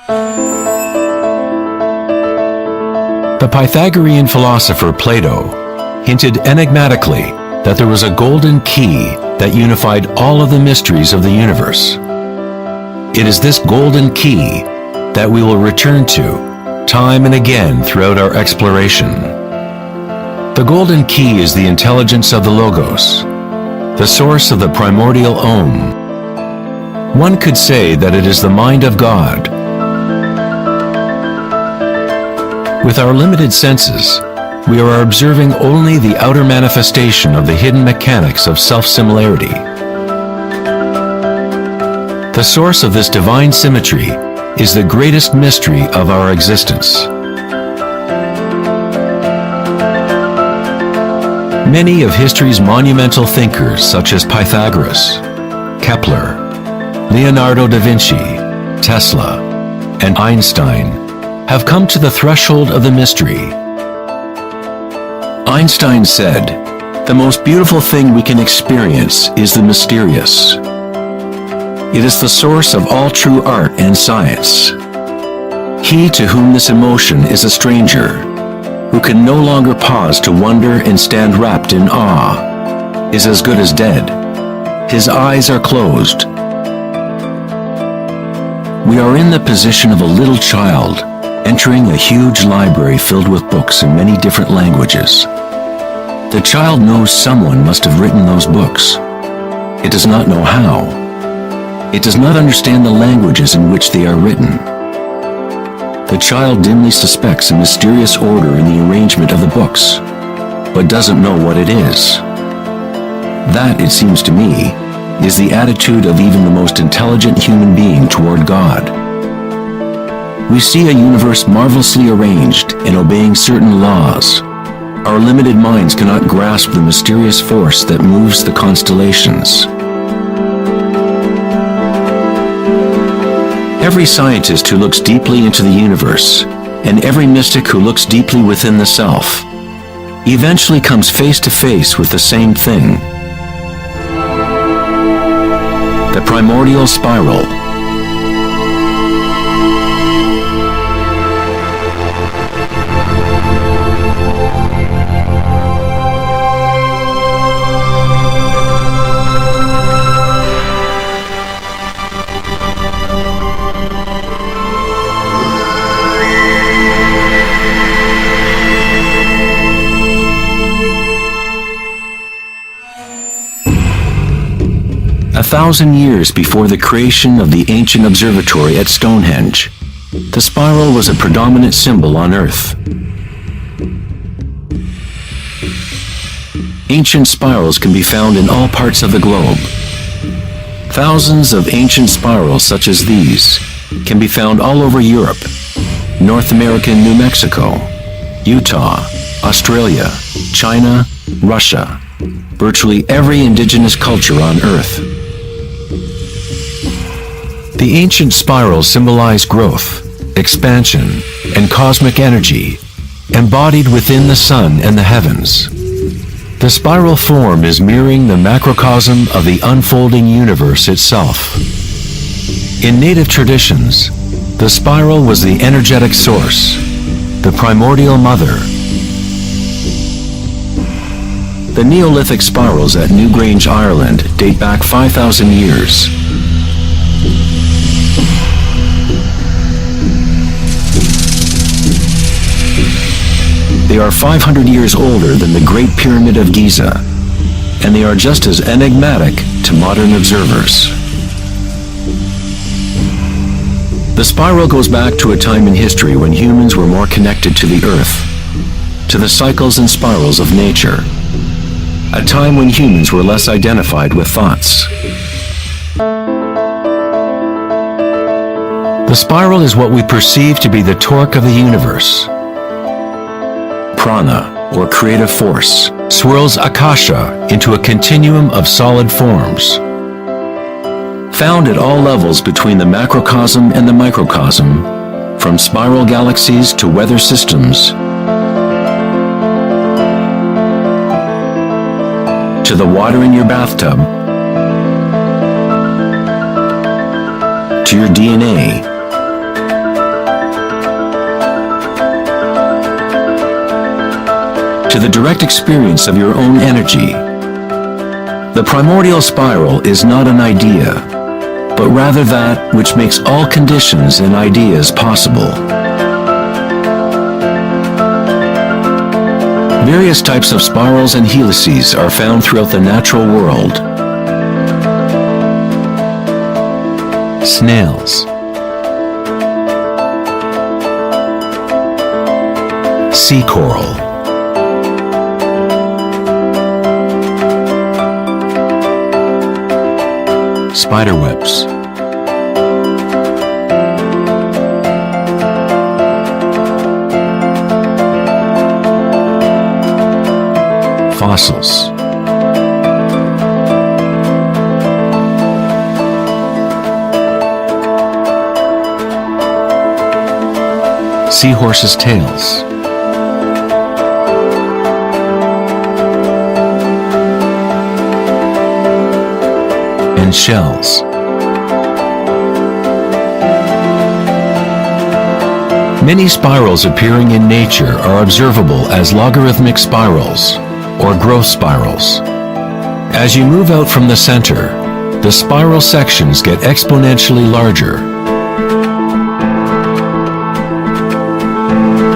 The Pythagorean philosopher Plato hinted enigmatically that there was a golden key that unified all of the mysteries of the universe. It is this golden key that we will return to time and again throughout our exploration. The golden key is the intelligence of the Logos, the source of the primordial Om. One could say that it is the mind of God. With our limited senses, we are observing only the outer manifestation of the hidden mechanics of self-similarity. The source of this divine symmetry is the greatest mystery of our existence. Many of history's monumental thinkers, such as Pythagoras, Kepler, Leonardo da Vinci, Tesla, and Einstein, have come to the threshold of the mystery. Einstein said, "The most beautiful thing we can experience is the mysterious. It is the source of all true art and science. He to whom this emotion is a stranger, who can no longer pause to wonder and stand wrapped in awe, is as good as dead. His eyes are closed." We are in the position of a little child entering a huge library filled with books in many different languages. The child knows someone must have written those books. It does not know how. It does not understand the languages in which they are written. The child dimly suspects a mysterious order in the arrangement of the books, but doesn't know what it is. That, it seems to me, is the attitude of even the most intelligent human being toward God. We see a universe marvelously arranged and obeying certain laws. Our limited minds cannot grasp the mysterious force that moves the constellations. Every scientist who looks deeply into the universe, and every mystic who looks deeply within the self, eventually comes face to face with the same thing: the primordial spiral. A 1,000 years before the creation of the ancient observatory at Stonehenge, the spiral was a predominant symbol on Earth. Ancient spirals can be found in all parts of the globe. Thousands of ancient spirals such as these can be found all over Europe, North America and New Mexico, Utah, Australia, China, Russia, virtually every indigenous culture on Earth. The ancient spirals symbolize growth, expansion, and cosmic energy, embodied within the sun and the heavens. The spiral form is mirroring the macrocosm of the unfolding universe itself. In native traditions, the spiral was the energetic source, the primordial mother. The Neolithic spirals at Newgrange, Ireland date back 5,000 years. They are 500 years older than the Great Pyramid of Giza, and they are just as enigmatic to modern observers. The spiral goes back to a time in history when humans were more connected to the Earth, to the cycles and spirals of nature, a time when humans were less identified with thoughts. The spiral is what we perceive to be the torque of the universe. Prana, or creative force, swirls Akasha into a continuum of solid forms. Found at all levels between the macrocosm and the microcosm, from spiral galaxies to weather systems, to the water in your bathtub, to your DNA, to the direct experience of your own energy. The primordial spiral is not an idea, but rather that which makes all conditions and ideas possible. Various types of spirals and helices are found throughout the natural world. Snails, sea coral, spider webs, fossils, seahorses' tails, and shells. Many spirals appearing in nature are observable as logarithmic spirals, or growth spirals. As you move out from the center, the spiral sections get exponentially larger.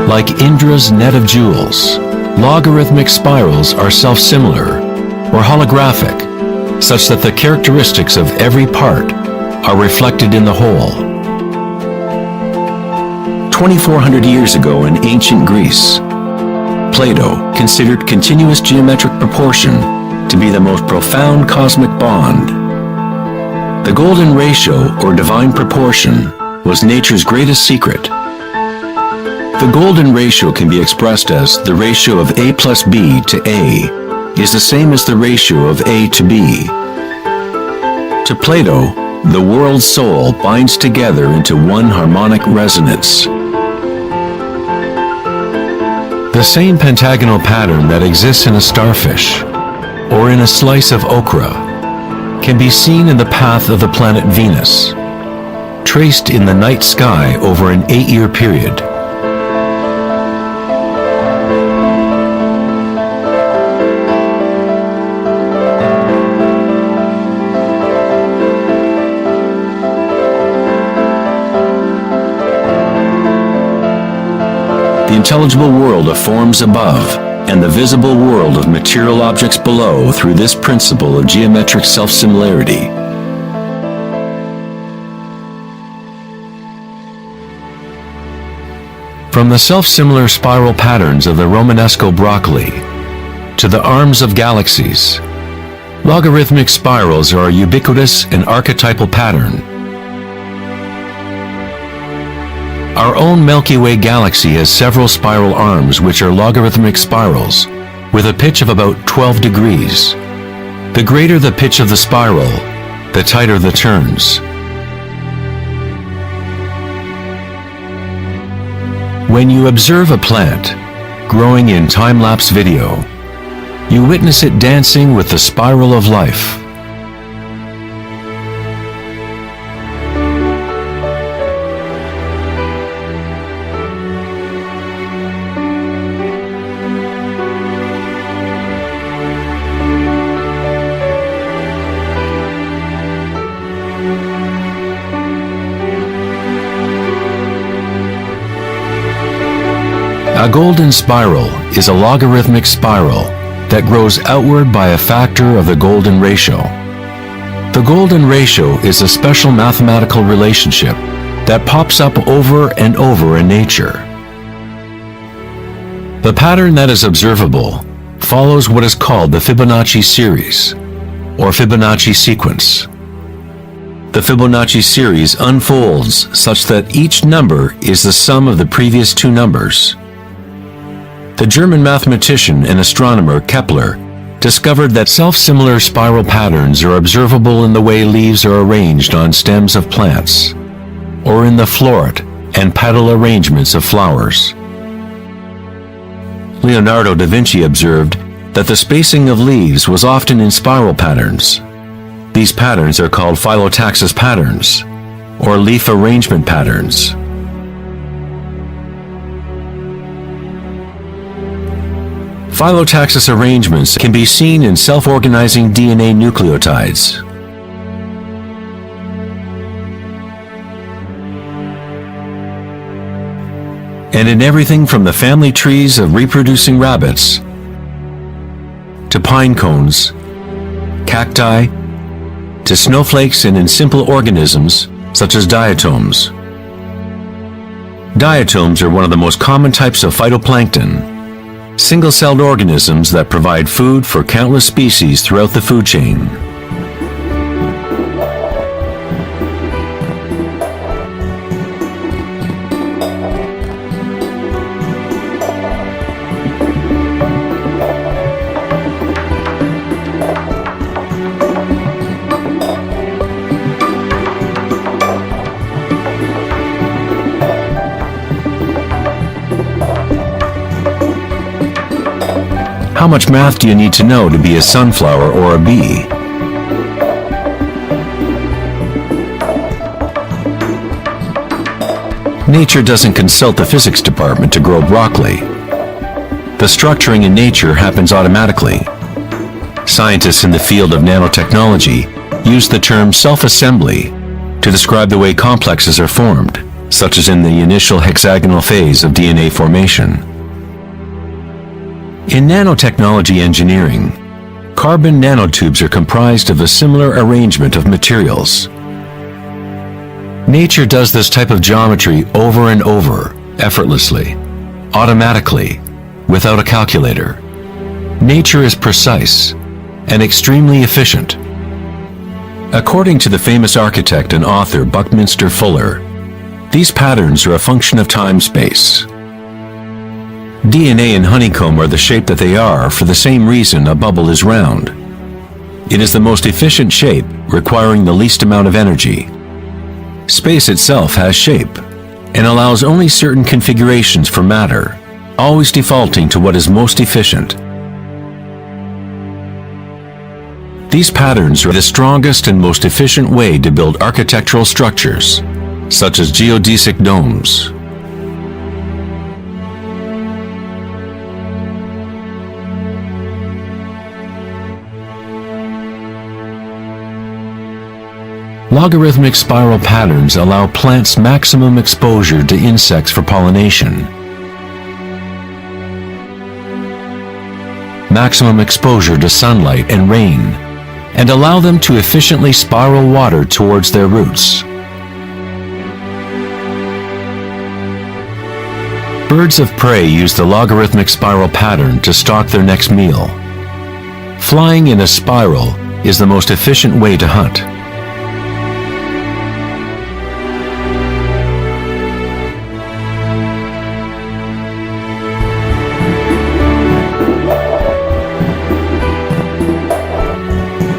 Like Indra's net of jewels, logarithmic spirals are self-similar, or holographic, such that the characteristics of every part are reflected in the whole. 2,400 years ago in ancient Greece, Plato considered continuous geometric proportion to be the most profound cosmic bond. The golden ratio, or divine proportion, was nature's greatest secret. The golden ratio can be expressed as the ratio of A plus B to A is the same as the ratio of A to B. To Plato, the world's soul binds together into one harmonic resonance. The same pentagonal pattern that exists in a starfish or in a slice of okra can be seen in the path of the planet Venus, traced in the night sky over an 8-year period. The intelligible world of forms above and the visible world of material objects below through this principle of geometric self-similarity. From the self-similar spiral patterns of the Romanesco broccoli to the arms of galaxies, logarithmic spirals are a ubiquitous and archetypal pattern. Our own Milky Way galaxy has several spiral arms which are logarithmic spirals with a pitch of about 12 degrees. The greater the pitch of the spiral, the tighter the turns. When you observe a plant growing in time-lapse video, you witness it dancing with the spiral of life. A golden spiral is a logarithmic spiral that grows outward by a factor of the golden ratio. The golden ratio is a special mathematical relationship that pops up over and over in nature. The pattern that is observable follows what is called the Fibonacci series, or Fibonacci sequence. The Fibonacci series unfolds such that each number is the sum of the previous two numbers. The German mathematician and astronomer Kepler discovered that self-similar spiral patterns are observable in the way leaves are arranged on stems of plants, or in the floret and petal arrangements of flowers. Leonardo da Vinci observed that the spacing of leaves was often in spiral patterns. These patterns are called phyllotaxis patterns, or leaf arrangement patterns. Phyllotaxis arrangements can be seen in self-organizing DNA nucleotides. And in everything from the family trees of reproducing rabbits to pine cones, cacti, to snowflakes, and in simple organisms such as diatoms. Diatoms are one of the most common types of phytoplankton, single-celled organisms that provide food for countless species throughout the food chain. How much math do you need to know to be a sunflower or a bee? Nature doesn't consult the physics department to grow broccoli. The structuring in nature happens automatically. Scientists in the field of nanotechnology use the term self-assembly to describe the way complexes are formed, such as in the initial hexagonal phase of DNA formation. In nanotechnology engineering, carbon nanotubes are comprised of a similar arrangement of materials. Nature does this type of geometry over and over, effortlessly, automatically, without a calculator. Nature is precise and extremely efficient. According to the famous architect and author Buckminster Fuller, these patterns are a function of time-space. DNA and honeycomb are the shape that they are for the same reason a bubble is round. It is the most efficient shape, requiring the least amount of energy. Space itself has shape, and allows only certain configurations for matter, always defaulting to what is most efficient. These patterns are the strongest and most efficient way to build architectural structures, such as geodesic domes. Logarithmic spiral patterns allow plants maximum exposure to insects for pollination, maximum exposure to sunlight and rain, and allow them to efficiently spiral water towards their roots. Birds of prey use the logarithmic spiral pattern to stalk their next meal. Flying in a spiral is the most efficient way to hunt.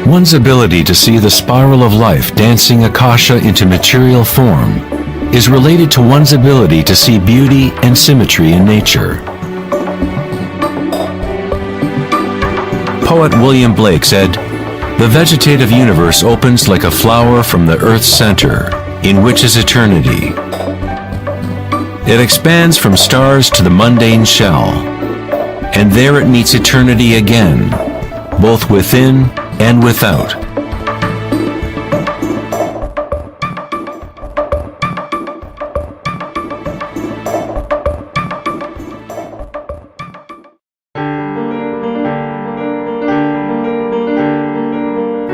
One's ability to see the spiral of life dancing akasha into material form is related to one's ability to see beauty and symmetry in nature. Poet William Blake said, "The vegetative universe opens like a flower from the earth's center, in which is eternity. It expands from stars to the mundane shell, and there it meets eternity again, both within and without."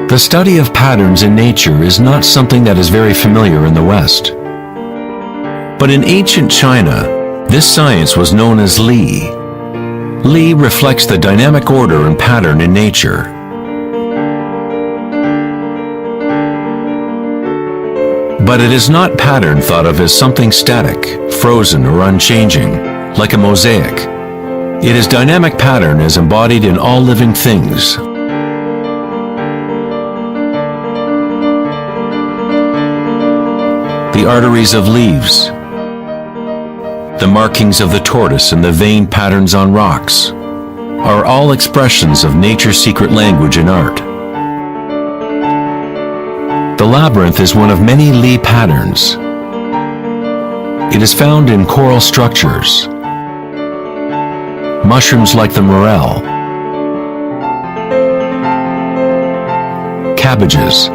The study of patterns in nature is not something that is very familiar in the West. But in ancient China, this science was known as Li. Li reflects the dynamic order and pattern in nature. But it is not pattern thought of as something static, frozen, or unchanging, like a mosaic. It is dynamic pattern as embodied in all living things. The arteries of leaves, the markings of the tortoise and the vein patterns on rocks are all expressions of nature's secret language in art. The labyrinth is one of many Li patterns. It is found in coral structures, mushrooms like the morel, cabbages,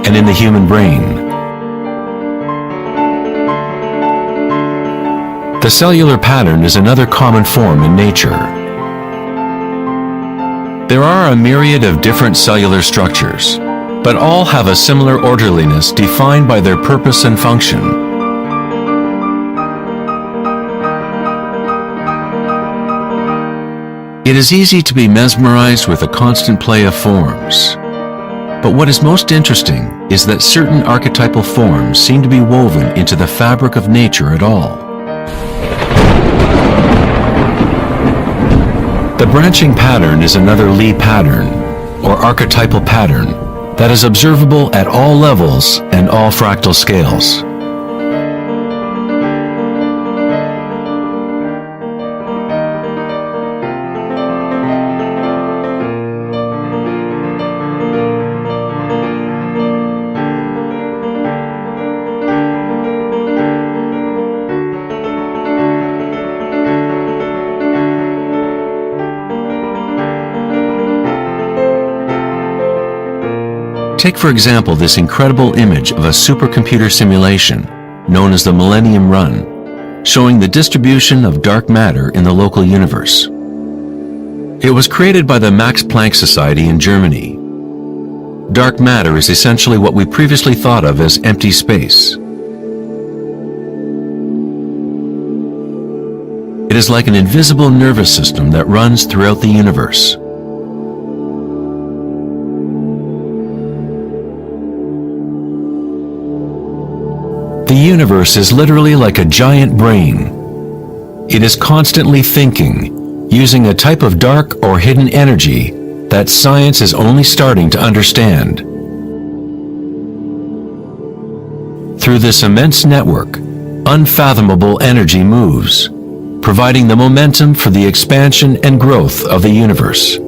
and in the human brain. The cellular pattern is another common form in nature. There are a myriad of different cellular structures, but all have a similar orderliness defined by their purpose and function. It is easy to be mesmerized with the constant play of forms. But what is most interesting is that certain archetypal forms seem to be woven into the fabric of nature at all. The branching pattern is another Lie pattern, or archetypal pattern, that is observable at all levels and all fractal scales. Take, for example, this incredible image of a supercomputer simulation known as the Millennium Run, showing the distribution of dark matter in the local universe. It was created by the Max Planck Society in Germany. Dark matter is essentially what we previously thought of as empty space. It is like an invisible nervous system that runs throughout the universe. The universe is literally like a giant brain. It is constantly thinking, using a type of dark or hidden energy that science is only starting to understand. Through this immense network, unfathomable energy moves, providing the momentum for the expansion and growth of the universe.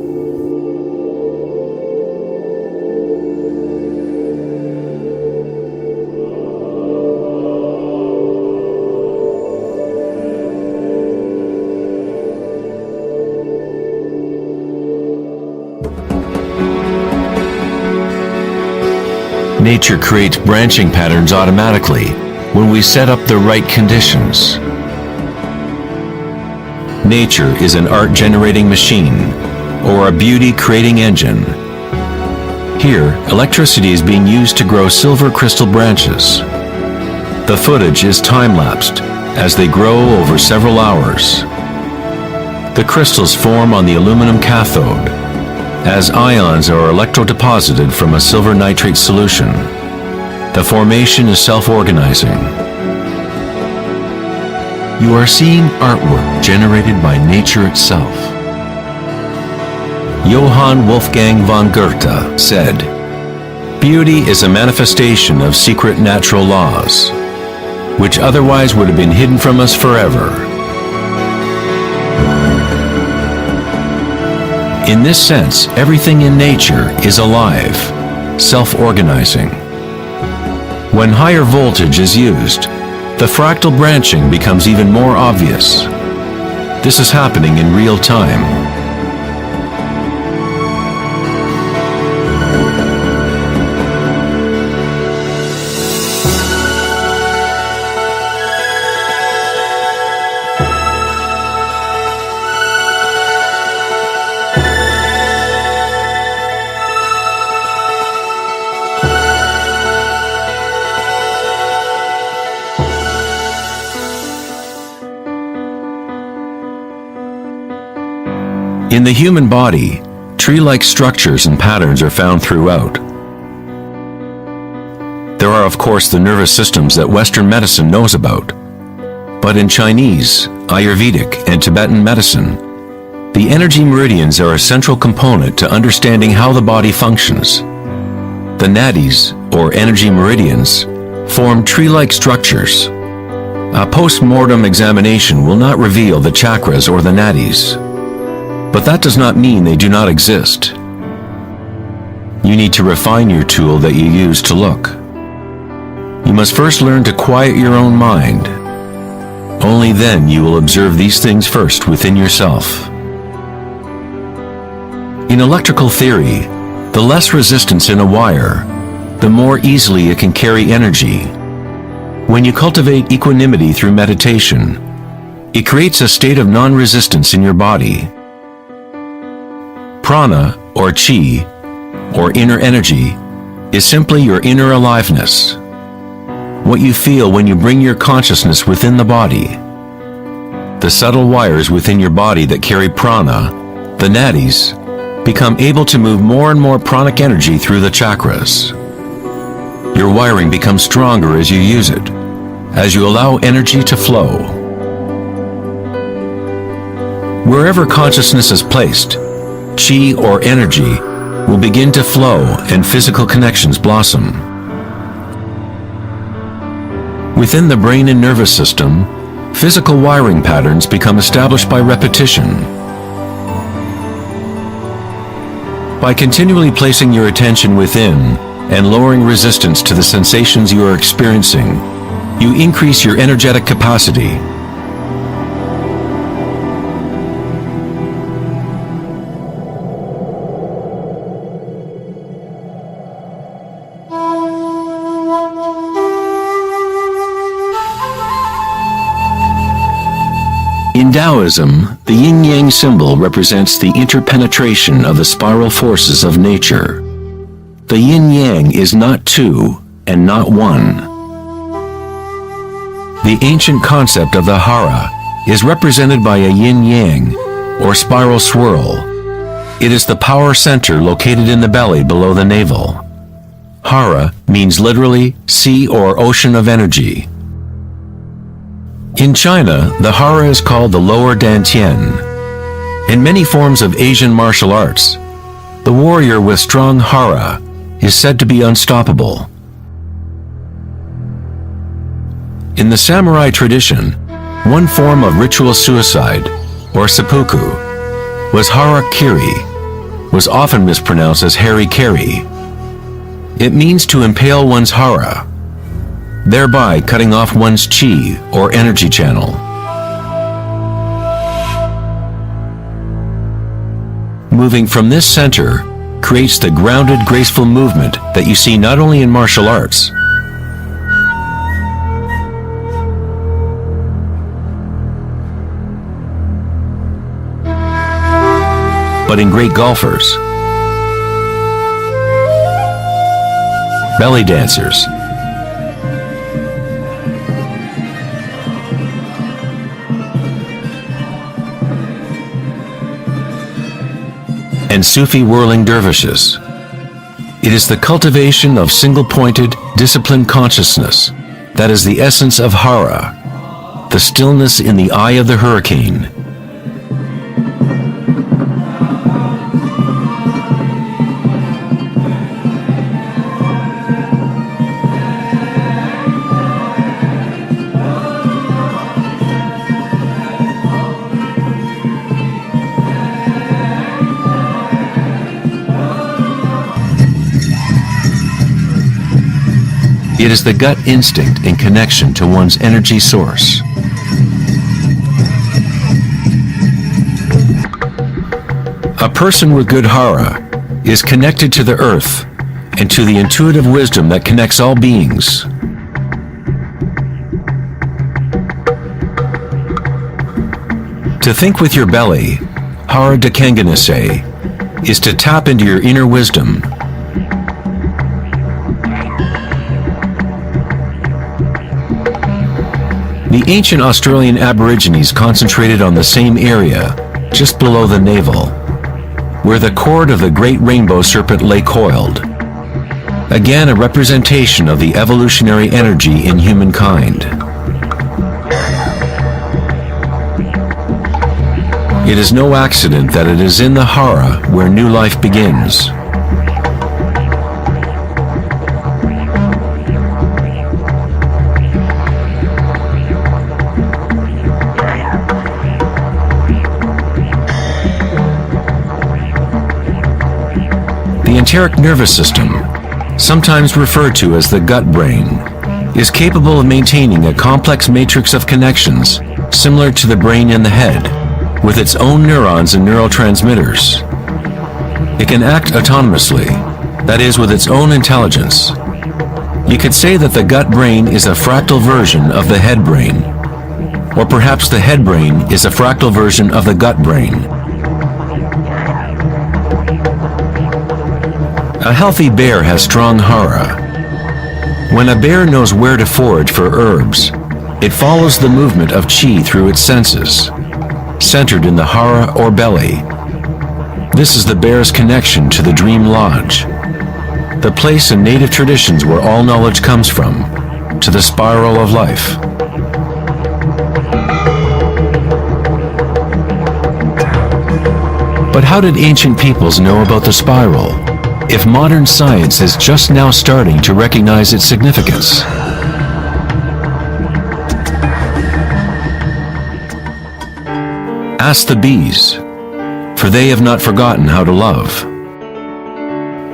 Nature creates branching patterns automatically when we set up the right conditions. Nature is an art-generating machine or a beauty-creating engine. Here, electricity is being used to grow silver crystal branches. The footage is time-lapsed as they grow over several hours. The crystals form on the aluminum cathode as ions are electrodeposited from a silver nitrate solution. The formation is self-organizing. You are seeing artwork generated by nature itself. Johann Wolfgang von Goethe said, "Beauty is a manifestation of secret natural laws, which otherwise would have been hidden from us forever." In this sense, everything in nature is alive, self-organizing. When higher voltage is used, the fractal branching becomes even more obvious. This is happening in real time. In the human body, tree-like structures and patterns are found throughout. There are, of course, the nervous systems that Western medicine knows about. But in Chinese, Ayurvedic, and Tibetan medicine, the energy meridians are a central component to understanding how the body functions. The nadis, or energy meridians, form tree-like structures. A post-mortem examination will not reveal the chakras or the nadis. But that does not mean they do not exist. You need to refine your tool that you use to look. You must first learn to quiet your own mind. Only then you will observe these things first within yourself. In electrical theory, the less resistance in a wire, the more easily it can carry energy. When you cultivate equanimity through meditation, it creates a state of non-resistance in your body. Prana, or chi, or inner energy, is simply your inner aliveness. What you feel when you bring your consciousness within the body. The subtle wires within your body that carry prana, the nadis, become able to move more and more pranic energy through the chakras. Your wiring becomes stronger as you use it, as you allow energy to flow. Wherever consciousness is placed, chi or energy will begin to flow and physical connections blossom. Within the brain and nervous system, physical wiring patterns become established by repetition. By continually placing your attention within and lowering resistance to the sensations you are experiencing, you increase your energetic capacity. In Taoism, the yin-yang symbol represents the interpenetration of the spiral forces of nature. The yin-yang is not two and not one. The ancient concept of the hara is represented by a yin-yang, or spiral swirl. It is the power center located in the belly below the navel. Hara means literally sea or ocean of energy. In China, the hara is called the lower dantian. In many forms of Asian martial arts, the warrior with strong hara is said to be unstoppable. In the samurai tradition, one form of ritual suicide, or seppuku, was harakiri, was often mispronounced as harikiri. It means to impale one's hara, thereby cutting off one's chi or energy channel. Moving from this center creates the grounded, graceful movement that you see not only in martial arts, but in great golfers, belly dancers, and Sufi whirling dervishes. It is the cultivation of single-pointed, disciplined consciousness that is the essence of hara, the stillness in the eye of the hurricane. It is the gut instinct in connection to one's energy source. A person with good hara is connected to the earth and to the intuitive wisdom that connects all beings. To think with your belly, hara dakanganase, is to tap into your inner wisdom. The ancient Australian Aborigines concentrated on the same area, just below the navel, where the cord of the great rainbow serpent lay coiled. Again, a representation of the evolutionary energy in humankind. It is no accident that it is in the hara where new life begins. The enteric nervous system, sometimes referred to as the gut brain, is capable of maintaining a complex matrix of connections similar to the brain in the head, with its own neurons and neurotransmitters. It can act autonomously, that is, with its own intelligence. You could say that the gut brain is a fractal version of the head brain, or perhaps the head brain is a fractal version of the gut brain. A healthy bear has strong hara. When a bear knows where to forage for herbs, it follows the movement of qi through its senses, centered in the hara or belly. This is the bear's connection to the dream lodge, the place in native traditions where all knowledge comes from, to the spiral of life. But how did ancient peoples know about the spiral, if modern science is just now starting to recognize its significance? Ask the bees, for they have not forgotten how to love.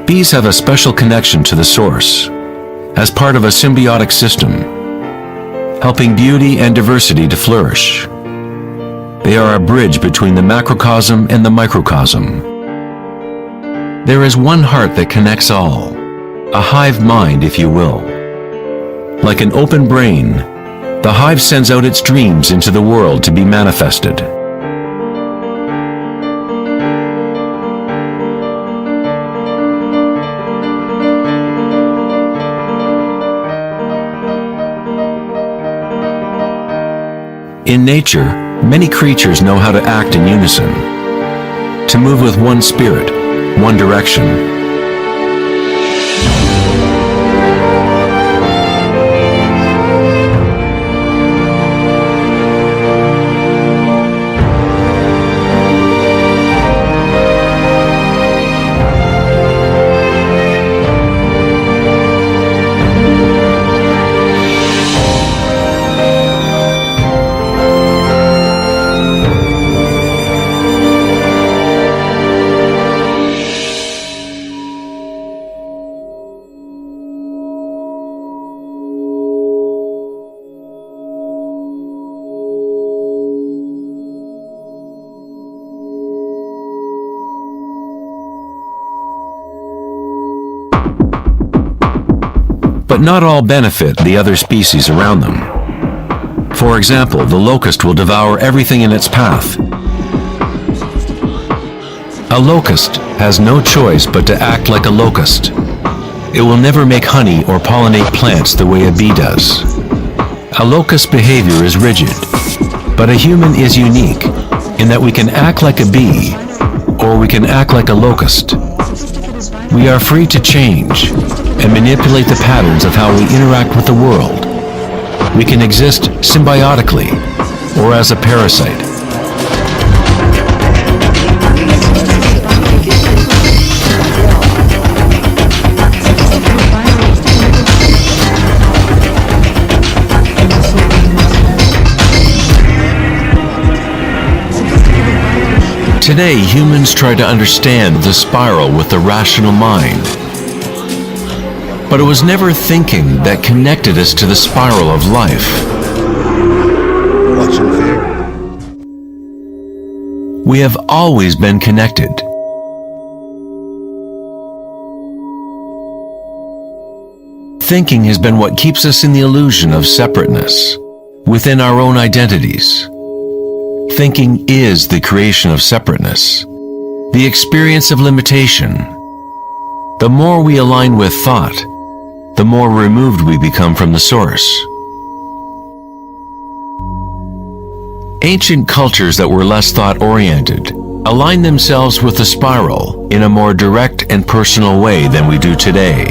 Bees have a special connection to the source, as part of a symbiotic system, helping beauty and diversity to flourish. They are a bridge between the macrocosm and the microcosm. There is one heart that connects all, a hive mind, if you will. Like an open brain, the hive sends out its dreams into the world to be manifested. In nature, many creatures know how to act in unison, to move with one spirit, one direction. But not all benefit the other species around them. For example, the locust will devour everything in its path. A locust has no choice but to act like a locust. It will never make honey or pollinate plants the way a bee does. A locust's behavior is rigid, but a human is unique in that we can act like a bee, or we can act like a locust. We are free to change and manipulate the patterns of how we interact with the world. We can exist symbiotically or as a parasite. Today, humans try to understand the spiral with the rational mind. But it was never thinking that connected us to the spiral of life. Watch and fear. We have always been connected. Thinking has been what keeps us in the illusion of separateness within our own identities. Thinking is the creation of separateness, the experience of limitation. The more we align with thought, the more removed we become from the source. Ancient cultures that were less thought-oriented aligned themselves with the spiral in a more direct and personal way than we do today.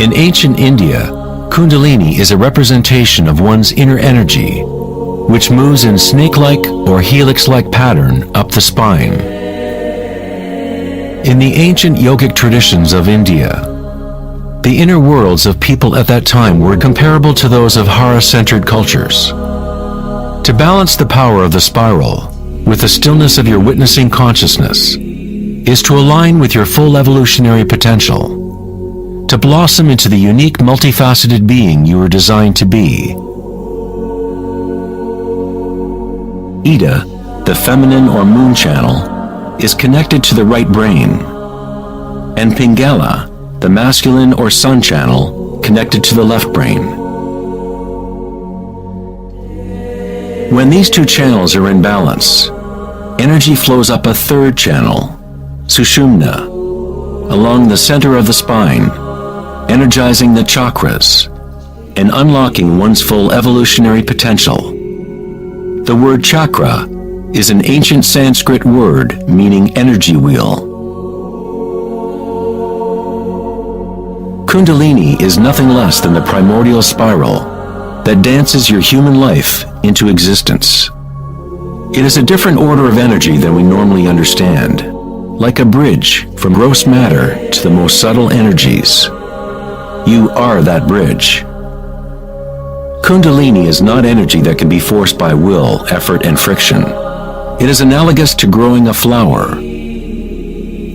In ancient India, Kundalini is a representation of one's inner energy, which moves in snake-like or helix-like pattern up the spine. In the ancient yogic traditions of India, the inner worlds of people at that time were comparable to those of Hara-centered cultures. To balance the power of the spiral with the stillness of your witnessing consciousness is to align with your full evolutionary potential. to blossom into the unique, multifaceted being you were designed to be. Ida, the feminine or moon channel, is connected to the right brain, and Pingala, the masculine or sun channel, connected to the left brain. When these two channels are in balance, energy flows up a third channel, Sushumna, along the center of the spine, energizing the chakras and unlocking one's full evolutionary potential. The word chakra is an ancient Sanskrit word meaning energy wheel. Kundalini is nothing less than the primordial spiral that dances your human life into existence. It is a different order of energy than we normally understand, like a bridge from gross matter to the most subtle energies. You are that bridge. Kundalini is not energy that can be forced by will, effort, and friction. It is analogous to growing a flower.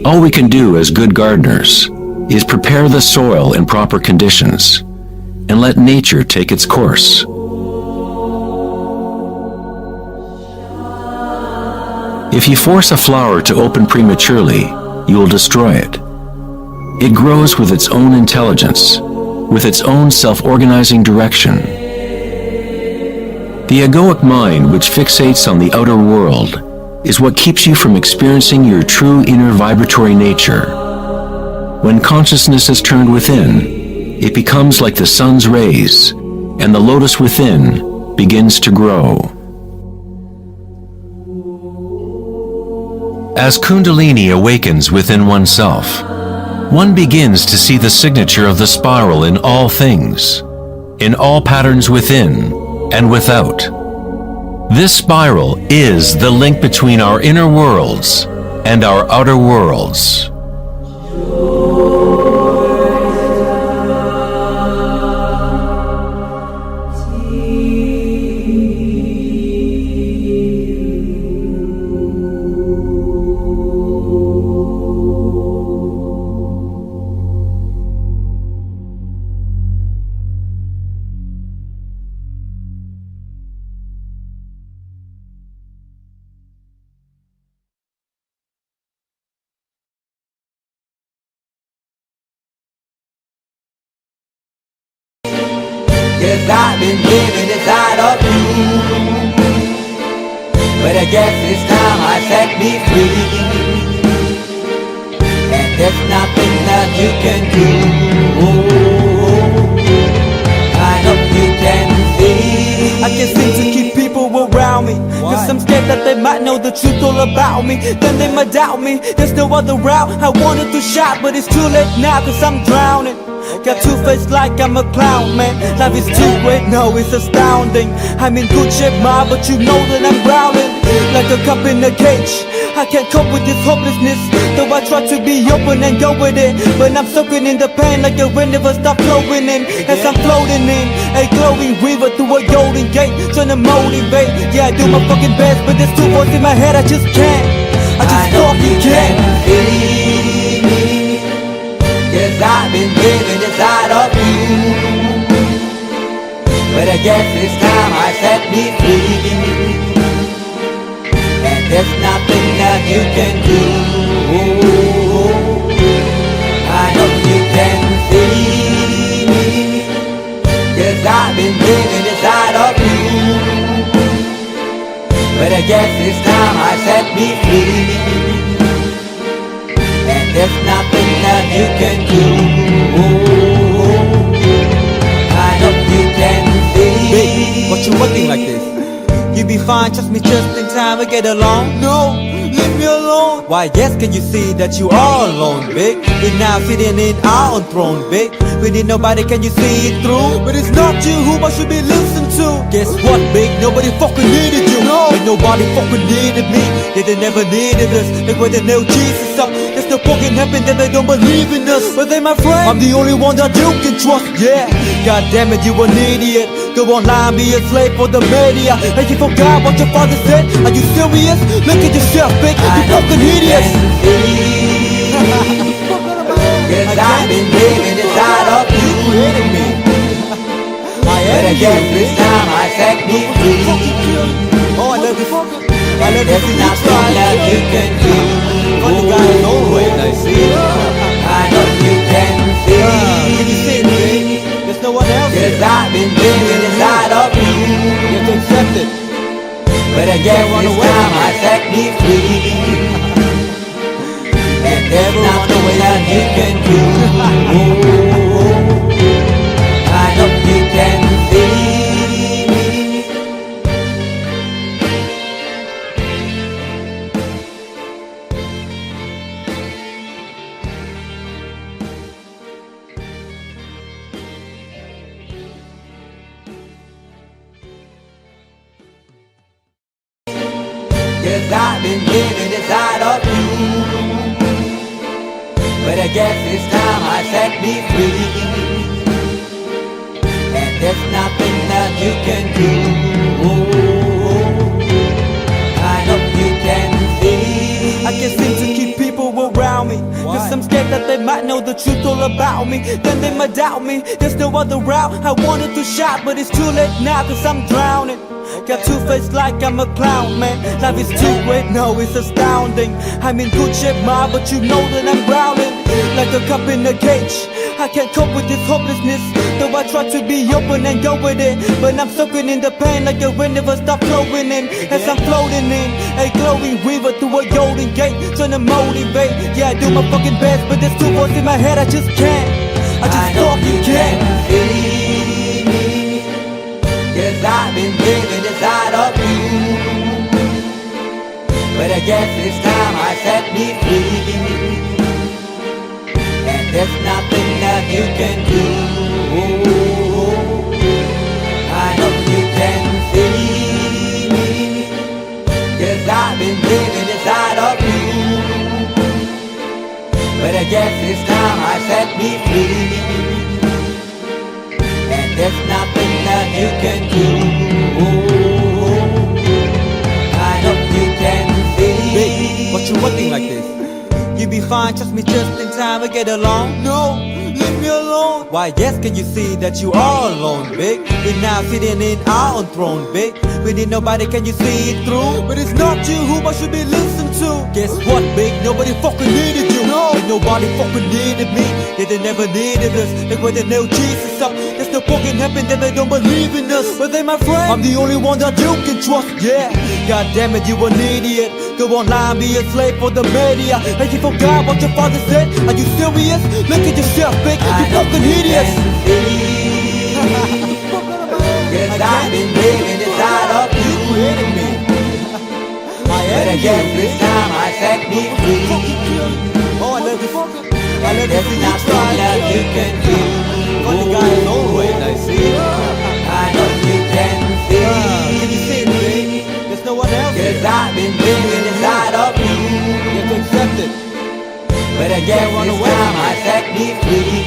All we can do as good gardeners is prepare the soil in proper conditions and let nature take its course. If you force a flower to open prematurely, you will destroy it. It grows with its own intelligence, with its own self-organizing direction. The egoic mind, which fixates on the outer world, is what keeps you from experiencing your true inner vibratory nature. When consciousness is turned within, it becomes like the sun's rays, and the lotus within begins to grow. As Kundalini awakens within oneself, one begins to see the signature of the spiral in all things, in all patterns within and without. This spiral is the link between our inner worlds and our outer worlds. Yes, I've been living inside of you, but I guess it's time I set me free, and there's nothing that you can do. I know you can see. I can't seem to keep people around me, cause I'm scared that they might know the truth all about me. Then they might doubt me, there's no other route. I wanted to shout, but it's too late now, cause I'm drowning. Got two-faced like I'm a clown, man. Life is too great, no, it's astounding. I'm in good shape, ma, but you know that I'm drowning like a cup in a cage. I can't cope with this hopelessness, though I try to be open and go with it. But I'm soaking in the pain like a rain never stop flowing in. As I'm floating in a glowing river through a golden gate, trying to motivate. Yeah, I do my fucking best, but there's two voices in my head, I just can't. I just fucking can't. Yes, I've been living inside of you, but I guess it's time I set me free, and there's nothing that you can do. I know you can see me. Yes, I've been living inside of you, but I guess it's time I set me free, and there's nothing that you can do. I know you can see. Babe, what you acting like this? You be fine, trust me, just in time we get along. No, leave me alone. Why, yes, can you see that you are alone, babe? We're now sitting in our own throne, babe. We need nobody, can you see it through? But it's not you who I should be listening to. Guess what, babe? Nobody fucking needed you. No, and nobody fucking needed me. Yeah, they never needed us. Like when they nailed Jesus up, there's no fucking heaven that they don't believe in us. But they my friend, I'm the only one that you can trust. Yeah, god damn it, you an idiot. Go online, be a slave for the media. And you forgot what your father said. Are you serious? Look at yourself, big. You fucking idiot. Yes, I've been living inside of you. You created me. But I guess this time I set me free. Oh, I love this. I love There's this. nothing that you can do. But the guy is always I see. I know you can see. Can you see it, baby? There's no one else. Cause I've been living inside of you. You have to accept it. But I guess this time I set me free. And there's nothing that you can do. I know you can see. Cause I've been living inside of you. But I guess this time I set me free. And there's nothing that you can do. I know you can see. I can't seem to keep people around me. Cause I'm scared that they might know the truth all about me. Then they might doubt me. There's no other route. I wanted to shout, but it's too late now cause I'm drowning. Got two-faced like I'm a clown, man. Life is too great, no, it's astounding. I'm in good shape, ma, but you know that I'm drowning like a cup in a cage. I can't cope with this hopelessness, though I try to be open and go with it. But I'm soaking in the pain like a rain never stop flowing in. As I'm floating in a glowing river through a golden gate, trying to motivate. Yeah, I do my fucking best, but there's two voices in my head, I just can't. I just fucking can't. Cause I've been living inside of you. But I guess this time I set me free. And there's nothing that you can do. I know you can see. Cause I've been living inside of you. But I guess this time I set me free. And there's nothing that you can do. I know you can see. Babe, what you acting like this? You be fine, trust me just in time, we get along. No, leave me alone. Why yes, can you see that you are alone, big? We're now sitting in our own throne, big. We need nobody, can you see it through? But it's not you who I should be listening to. Guess what, big? Nobody fucking needed you. No, ain't nobody fucking needed me. Yeah, they never needed us. Like when they nailed Jesus up. There's no fucking heaven that they don't believe in us. But they my friend, I'm the only one that you can trust. Yeah, god damn it, you an idiot. Go online, be a slave for the media. And you forgot what your father said. Are you serious? Look at yourself, big. You fucking idiots. Cause I've been living inside of you. You created me. But I guess this time I set me free. Oh, I love this. I love There's this. nothing that you can do. But the guy is always I see. I know you can see. Can you see it, baby? There's no one else. Cause I've been living inside of you. You have to accept it. But I guess this time I set me free.